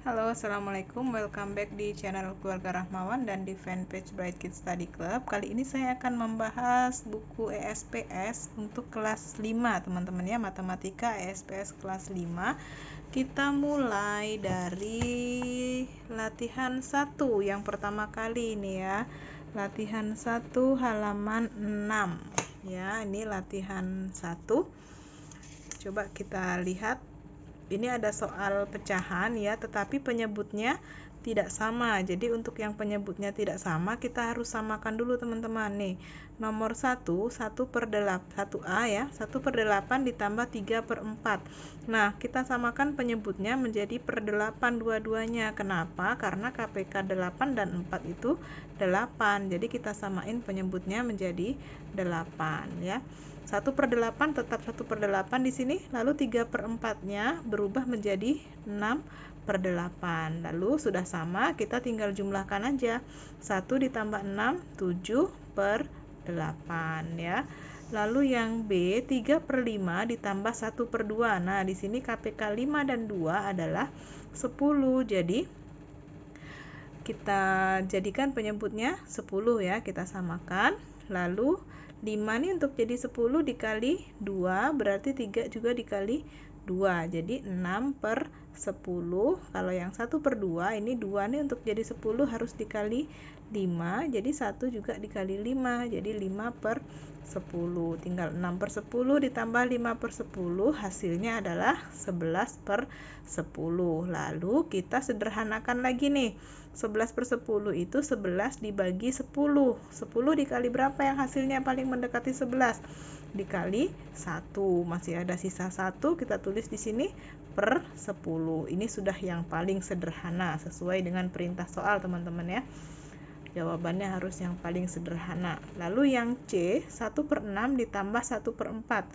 Halo, assalamualaikum. Welcome back di channel Keluarga Rahmawan dan di fanpage Bright Kids Study Club. Kali ini saya akan membahas buku ESPS untuk kelas 5, teman-teman ya, matematika ESPS kelas 5. Kita mulai dari latihan 1 yang pertama kali ini ya. Latihan 1 halaman 6. Ya, ini latihan 1. Coba kita lihat. Ini ada soal pecahan ya, tetapi penyebutnya tidak sama. Jadi untuk yang penyebutnya tidak sama, kita harus samakan dulu teman-teman nih. Nomor 1, 1/8 ya, 1/8 ditambah 3/4. Nah, kita samakan penyebutnya menjadi per 8 dua-duanya. Kenapa? Karena KPK 8 dan 4 itu 8. Jadi kita samain penyebutnya menjadi 8 ya. 1/8 tetap 1/8 di sini, lalu 3/4-nya berubah menjadi 6/8. Lalu sudah sama, kita tinggal jumlahkan aja. 1 ditambah 6, 7/8 ya. Lalu yang B, 3/5 ditambah 1/2. Nah, di sini KPK 5 dan 2 adalah 10. Jadi kita jadikan penyebutnya 10 ya, kita samakan. Lalu 5 nih untuk jadi 10 dikali 2 berarti 3 juga dikali 2, jadi 6/10. Kalau yang 1/2 ini 2 nih untuk jadi 10 harus dikali 5, jadi 1 juga dikali 5, jadi 5/10. Tinggal 6/10 ditambah 5/10, hasilnya adalah 11/10. Lalu kita sederhanakan lagi nih. 11/10 itu 11 dibagi 10. 10 dikali berapa yang hasilnya paling mendekati 11? Dikali 1. Masih ada sisa 1, kita tulis di sini per 10. Ini sudah yang paling sederhana sesuai dengan perintah soal, teman-teman ya. Jawabannya harus yang paling sederhana. Lalu yang C, 1/6 ditambah 1/4.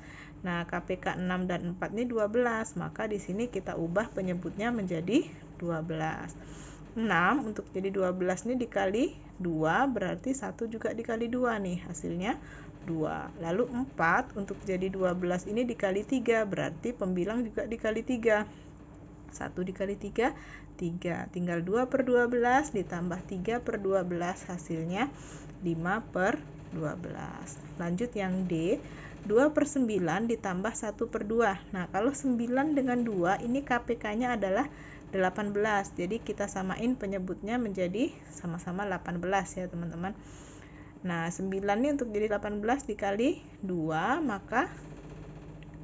Nah, KPK 6 dan 4 ini 12, maka di sini kita ubah penyebutnya menjadi 12. 6 untuk jadi 12 ini dikali 2 berarti 1 juga dikali 2 nih, hasilnya 2. Lalu 4 untuk jadi 12 ini dikali 3 berarti pembilang juga dikali 3. 1 dikali 3, 3. Tinggal 2/12 ditambah 3/12, hasilnya 5/12. Lanjut yang D, 2/9 ditambah 1/2. Nah, kalau 9 dengan 2 ini KPK-nya adalah 18. Jadi kita samain penyebutnya menjadi sama-sama 18 ya, teman-teman. Nah, 9 ini untuk jadi 18 dikali 2, maka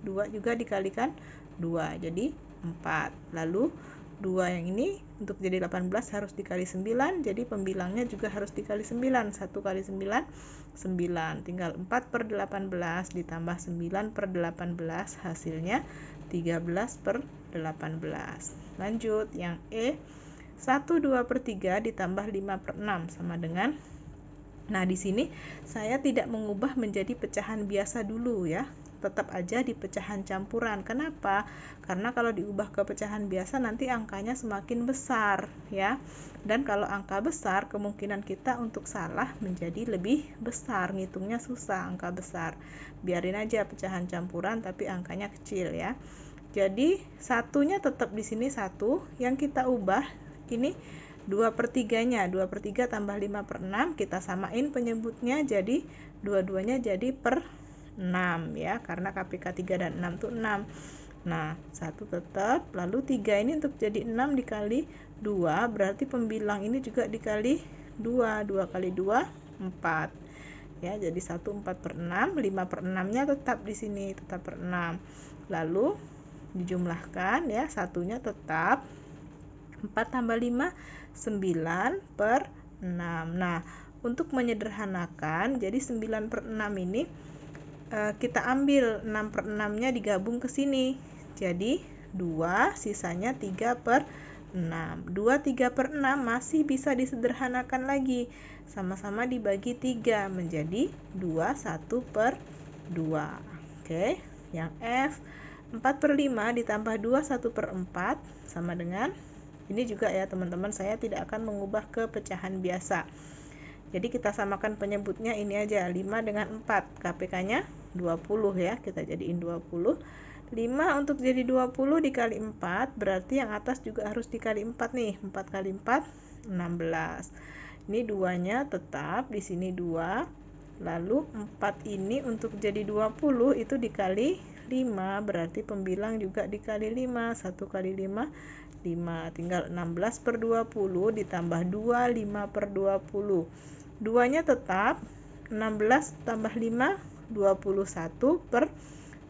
2 juga dikalikan 2, jadi 4. Lalu 2 yang ini untuk jadi 18 harus dikali 9, jadi pembilangnya juga harus dikali 9. 1 kali 9, 9. Tinggal 4/18 ditambah 9/18, hasilnya 13/18. Lanjut, yang E, 1/2/3 ditambah 5/6 sama dengan. Nah, di sini saya tidak mengubah menjadi pecahan biasa dulu ya. Tetap aja di pecahan campuran. Kenapa? Karena kalau diubah ke pecahan biasa nanti angkanya semakin besar ya. Dan kalau angka besar, kemungkinan kita untuk salah menjadi lebih besar. Ngitungnya susah, angka besar. Biarin aja pecahan campuran tapi angkanya kecil ya. Jadi satunya tetap di sini 1, yang kita ubah ini 2/3-nya, 2/3 tambah 5/6, kita samain penyebutnya jadi dua-duanya jadi per 6 ya, karena KPK 3 dan 6 itu 6. Nah, 1 tetap, lalu 3 ini untuk jadi 6 dikali 2, berarti pembilang ini juga dikali 2, 2 kali 2, 4. Ya, jadi 1 4/6, 5/6-nya tetap di sini, tetap per 6. Lalu dijumlahkan ya, satunya tetap 4 tambah 5, 9/6. Nah, untuk menyederhanakan, jadi 9/6 ini kita ambil 6/6-nya digabung ke sini. Jadi 2, sisanya 3/6. 2 3/6 masih bisa disederhanakan lagi. Sama-sama dibagi 3 menjadi 2 1/2. Oke, yang F, 4/5 ditambah 2 1/4 sama dengan, ini juga ya teman-teman, saya tidak akan mengubah ke pecahan biasa. Jadi kita samakan penyebutnya ini aja, 5 dengan 4, KPK-nya 20 ya, kita jadiin 20. 5 untuk jadi 20 dikali 4, berarti yang atas juga harus dikali 4 nih. 4 kali 4, 16. Ini 2-nya tetap, di sini 2. Lalu 4 ini untuk jadi 20 itu dikali 5, berarti pembilang juga dikali 5. 1 kali 5, 5. Tinggal 16 per 20 ditambah 2, 5 per 20. 2-nya tetap, 16 tambah 5, 21 per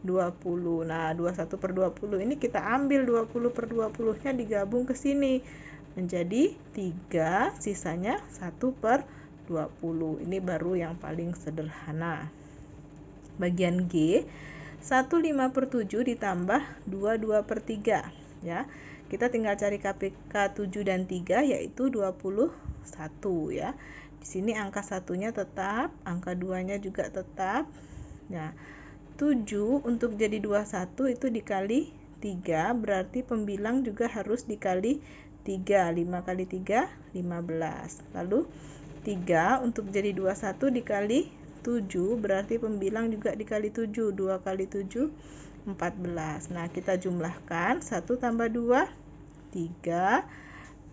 20. Nah, 21 per 20 ini kita ambil 20 per 20-nya digabung ke sini. Menjadi 3, sisanya 1 per 20. Ini baru yang paling sederhana. Bagian G, 1/5 per 7 ditambah 2 per 3. Ya, kita tinggal cari KPK 7 dan 3, yaitu 21 ya. Di sini angka 1-nya tetap, angka 2-nya juga tetap. Nah, 7 untuk jadi 21 itu dikali 3, berarti pembilang juga harus dikali 3. 5 kali 3, 15. Lalu 3 untuk jadi 21 dikali 7, berarti pembilang juga dikali 7. 2 kali 7, 14. Nah, kita jumlahkan. 1 tambah 2, 3.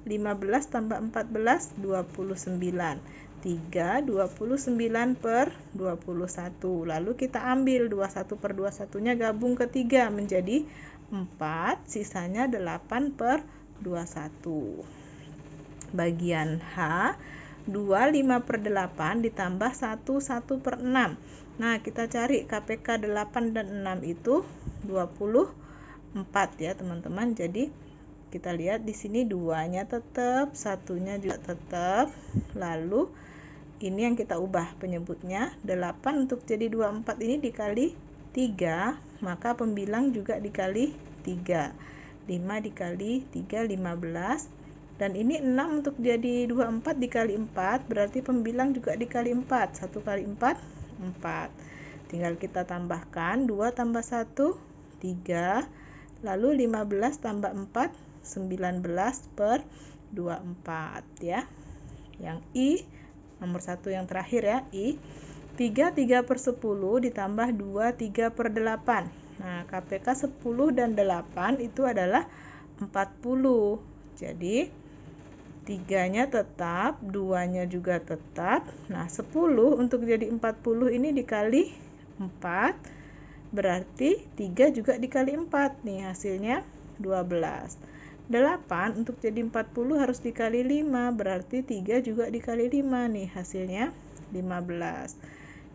15 tambah 14, 29. 3, 29 per 21. Lalu kita ambil 21 per 21-nya gabung ke 3 menjadi 4, sisanya 8 per 21. Bagian H, 25 per 8 ditambah 1 per 6. Nah, kita cari KPK 8 dan 6 itu 24 ya teman-teman. Jadi kita lihat di sini 2-nya tetap, 1-nya juga tetap. Lalu ini yang kita ubah penyebutnya. 8 untuk jadi 24 ini dikali 3, maka pembilang juga dikali 3. 5 dikali 3, 15. Dan ini 6 untuk jadi 24 dikali 4, berarti pembilang juga dikali 4. 1 kali 4, 4. Tinggal kita tambahkan. 2 tambah 1, 3. Lalu 15 tambah 4, 19 per 24 ya. Yang I, nomor 1 yang terakhir ya, I. 3 per 10 ditambah 2, 3 per 8. Nah, KPK 10 dan 8 itu adalah 40. Jadi 3-nya tetap, 2-nya juga tetap. Nah, 10 untuk jadi 40 ini dikali 4, berarti 3 juga dikali 4. Nih hasilnya 12. 8 untuk jadi 40 harus dikali 5, berarti 3 juga dikali 5. Nih hasilnya 15.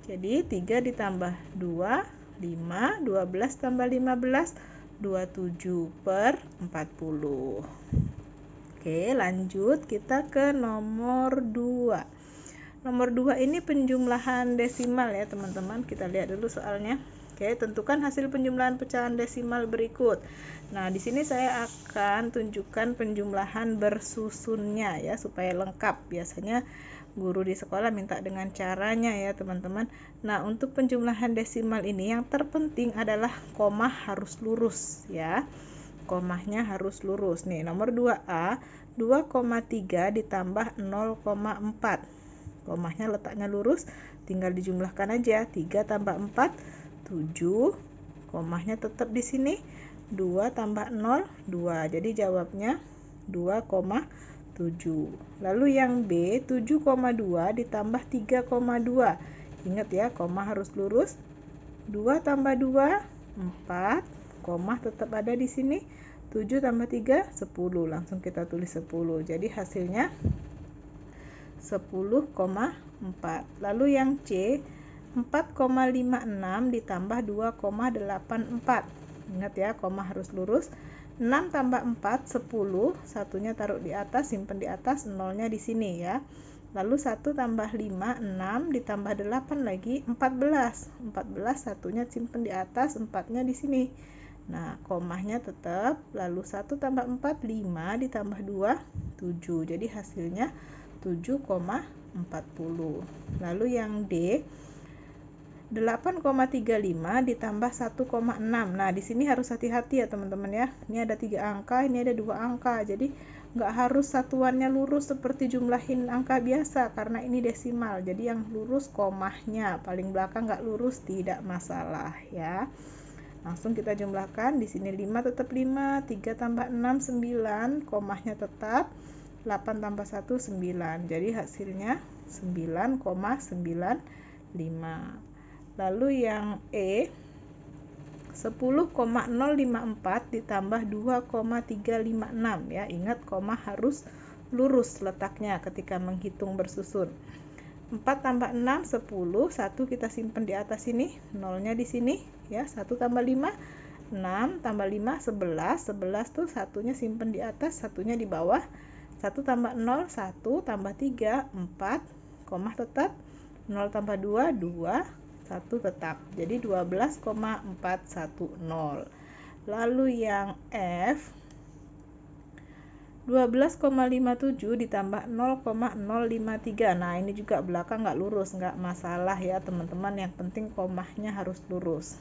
Jadi 3 ditambah 2, 5, 12 tambah 15, 27 per 40. Oke, lanjut kita ke nomor 2. Nomor 2 ini penjumlahan desimal ya teman-teman. Kita lihat dulu soalnya. Oke, tentukan hasil penjumlahan pecahan desimal berikut. Nah, di sini saya akan tunjukkan penjumlahan bersusunnya ya supaya lengkap. Biasanya guru di sekolah minta dengan caranya ya teman-teman. Nah, untuk penjumlahan desimal ini yang terpenting adalah koma harus lurus ya. Komanya harus lurus. Nih, nomor 2A, 2,3 ditambah 0,4. Komanya letaknya lurus, tinggal dijumlahkan aja. 3 tambah 4, 7, komanya tetap di sini. 2 tambah 0, 2. Jadi jawabnya 2,7. Lalu yang B, 7,2 ditambah 3,2. Ingat ya, koma harus lurus. 2 tambah 2, 4. Koma tetap ada di sini. 7 tambah 3, 10. Langsung kita tulis 10. Jadi hasilnya 10,4. Lalu yang C, 4,56 ditambah 2,84. Ingat ya, koma harus lurus. 6 tambah 4, 10. Satunya taruh di atas, simpan di atas, nolnya di sini ya. Lalu 1 tambah 5, 6 ditambah 8 lagi 14. 14 satunya simpan di atas, 4-nya di sini. Nah, komanya tetap. Lalu 1 tambah 4, 5 ditambah 2, 7. Jadi hasilnya 7,40. Lalu yang D, 8,35 ditambah 1,6. Nah, di sini harus hati-hati ya teman-teman ya. Ini ada 3 angka, ini ada 2 angka. Jadi nggak harus satuannya lurus seperti jumlahin angka biasa karena ini desimal. Jadi yang lurus komahnya, paling belakang nggak lurus tidak masalah ya. Langsung kita jumlahkan, di sini 5 tetap 5, 3 tambah 6 9, komahnya tetap, 8 tambah 1 9. Jadi hasilnya 9,95. Lalu yang E 10,054 ditambah 2,356 ya. Ingat koma harus lurus letaknya ketika menghitung bersusun. 4 tambah 6 10, 1 kita simpan di atas sini, nolnya di sini ya. 1 tambah 5 6 tambah 5 11, 11 tuh satunya simpan di atas, satunya di bawah. 1 tambah 0 1 tambah 3 4, koma tetap, 0 tambah 2 2, 1 tetap. Jadi 12,410. Lalu yang F 12,57 ditambah 0,053. Nah, ini juga belakang nggak lurus, nggak masalah ya teman-teman. Yang penting komahnya harus lurus.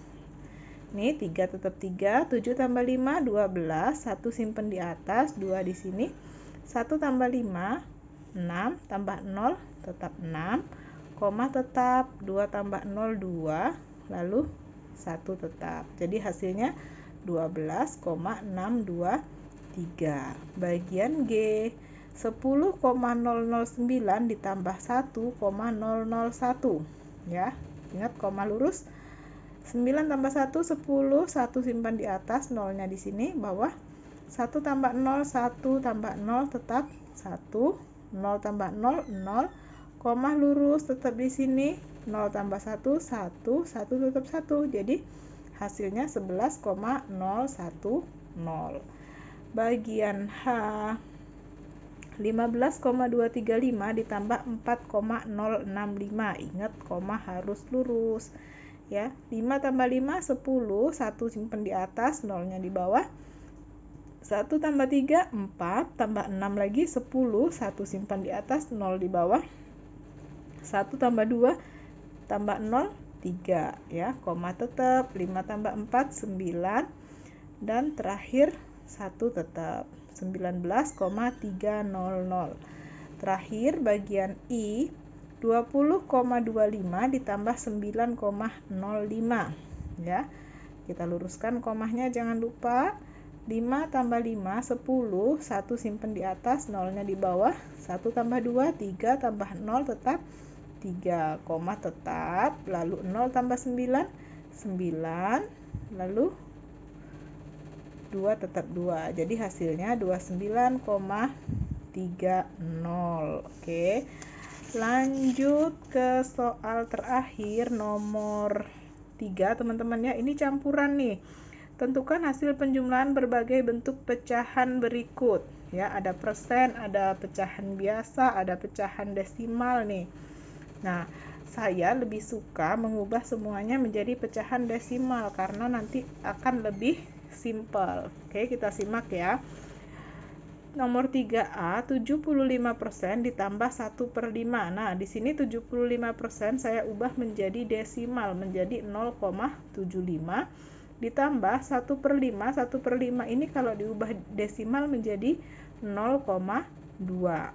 Nih 3 tetap 3, 7 tambah 5 12, 1 simpen di atas, 2 di sini. 1 tambah 5 6 tambah 0 tetap 6, koma tetap, 2 tambah 0 2, lalu 1 tetap. Jadi hasilnya 12,623. Bagian G 10,009 ditambah 1,001 ya. Ingat koma lurus. 9 tambah 1 10, 1 simpan di atas, nolnya di sini bawah. 1 tambah 0 1 tambah 0 tetap 1, 0 tambah 0 0, koma lurus tetap di sini. 0 tambah 1 1, 1 tetap 1. Jadi hasilnya 11,010. Bagian H 15,235 ditambah 4,065. Ingat koma harus lurus ya. 5 tambah 5 10, 1 simpan di atas, nolnya di bawah. 1 tambah 3 4, tambah 6 lagi 10, 1 simpan di atas, 0 di bawah. 1 tambah 2 tambah 0 3 ya, koma tetap. 5 tambah 4 9, dan terakhir 1 tetap, 19,300. Terakhir bagian I 20,25 ditambah 9,05 ya. Kita luruskan komahnya, jangan lupa. 5 tambah 5 10, 1 simpan di atas, nolnya di bawah. 1 tambah 2 3 tambah 0 tetap 3, koma tetap, lalu 0 tambah 9 9, lalu 2 tetap 2. Jadi hasilnya 29,30. Oke. Lanjut ke soal terakhir nomor 3 teman-teman ya. Ini campuran nih. Tentukan hasil penjumlahan berbagai bentuk pecahan berikut ya. Ada persen, ada pecahan biasa, ada pecahan desimal nih. Nah, saya lebih suka mengubah semuanya menjadi pecahan desimal karena nanti akan lebih simple. Oke, kita simak ya. Nomor 3A 75% ditambah 1/5. Nah, di sini 75% saya ubah menjadi desimal menjadi 0,75 ditambah 1/5. 1/5 ini kalau diubah desimal menjadi 0,2.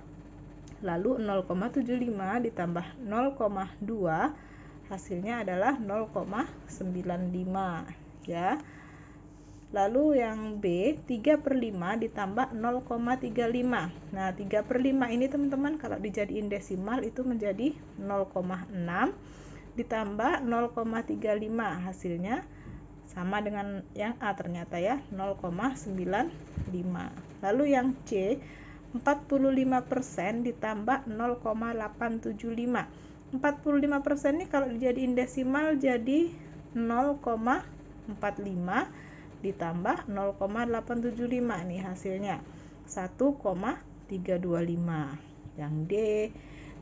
Lalu 0,75 ditambah 0,2 hasilnya adalah 0,95 ya. Lalu yang B 3/5 ditambah 0,35. Nah 3/5 ini teman-teman kalau dijadiin desimal itu menjadi 0,6 ditambah 0,35, hasilnya sama dengan yang A ternyata ya, 0,95. Lalu yang C 45% ditambah 0,875. 45% ini kalau dijadiin desimal jadi 0,45 ditambah 0,875, nih hasilnya 1,325. Yang D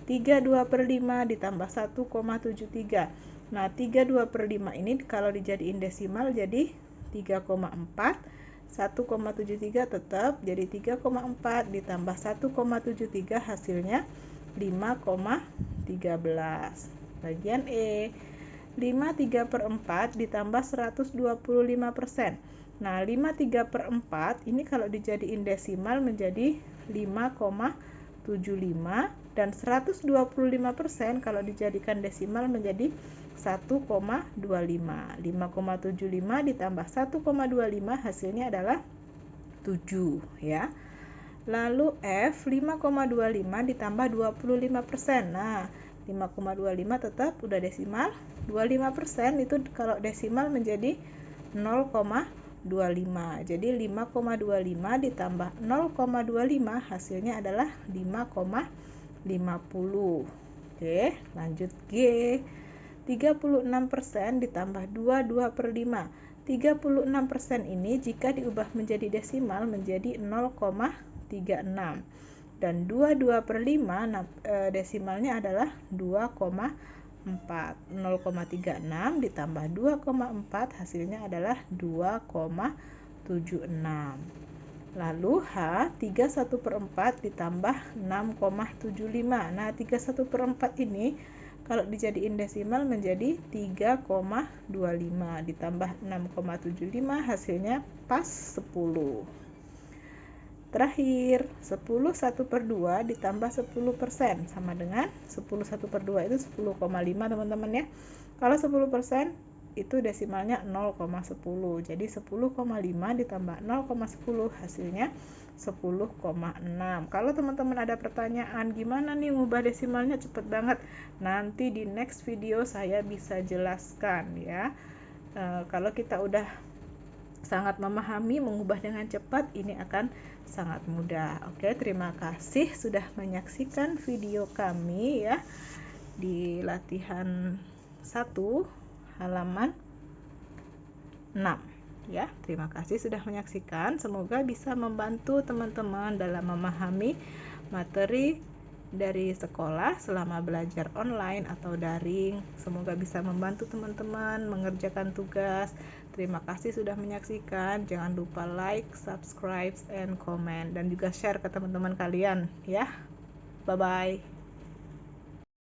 32/5 ditambah 1,73. Nah 32/5 ini kalau dijadiin desimal jadi 3,4. 1,73 tetap jadi 3,4 ditambah 1,73 hasilnya 5,13. Bagian E 5 3/4 ditambah 125%. Nah 5 3/4 ini kalau dijadiin desimal menjadi 5,75 dan 125% kalau dijadikan desimal menjadi 1,25. 5,75 ditambah 1,25 hasilnya adalah 7 ya. Lalu F 5,25 ditambah 25%. Nah, 5,25 tetap udah desimal. 25% itu kalau desimal menjadi 0,25. Jadi 5,25 ditambah 0,25 hasilnya adalah 5,50. Oke, lanjut G. 36% ditambah 22/5. 36% ini jika diubah menjadi desimal menjadi 0,36. Dan 22/5 desimalnya adalah 2,4. 0,36 ditambah 2,4 hasilnya adalah 2,76. Lalu H 31/4 ditambah 6,75. Nah, 31/4 ini kalau dijadiin desimal menjadi 3,25 ditambah 6,75 hasilnya pas 10. Terakhir, 10 1/2 ditambah 10% sama dengan 10 1/2 itu 10,5 teman-teman ya. Kalau 10% itu desimalnya 0,10. Jadi 10,5 ditambah 0,10 hasilnya 10,6. Kalau teman-teman ada pertanyaan gimana nih ngubah desimalnya, cepet banget. Nanti di next video saya bisa jelaskan ya. Kalau kita udah sangat memahami mengubah dengan cepat, ini akan sangat mudah. Oke, terima kasih sudah menyaksikan video kami ya di latihan 1 halaman 6 ya. Terima kasih sudah menyaksikan. Semoga bisa membantu teman-teman dalam memahami materi dari sekolah selama belajar online atau daring. Semoga bisa membantu teman-teman mengerjakan tugas. Terima kasih sudah menyaksikan. Jangan lupa like, subscribe, and comment, dan juga share ke teman-teman kalian ya. Bye bye.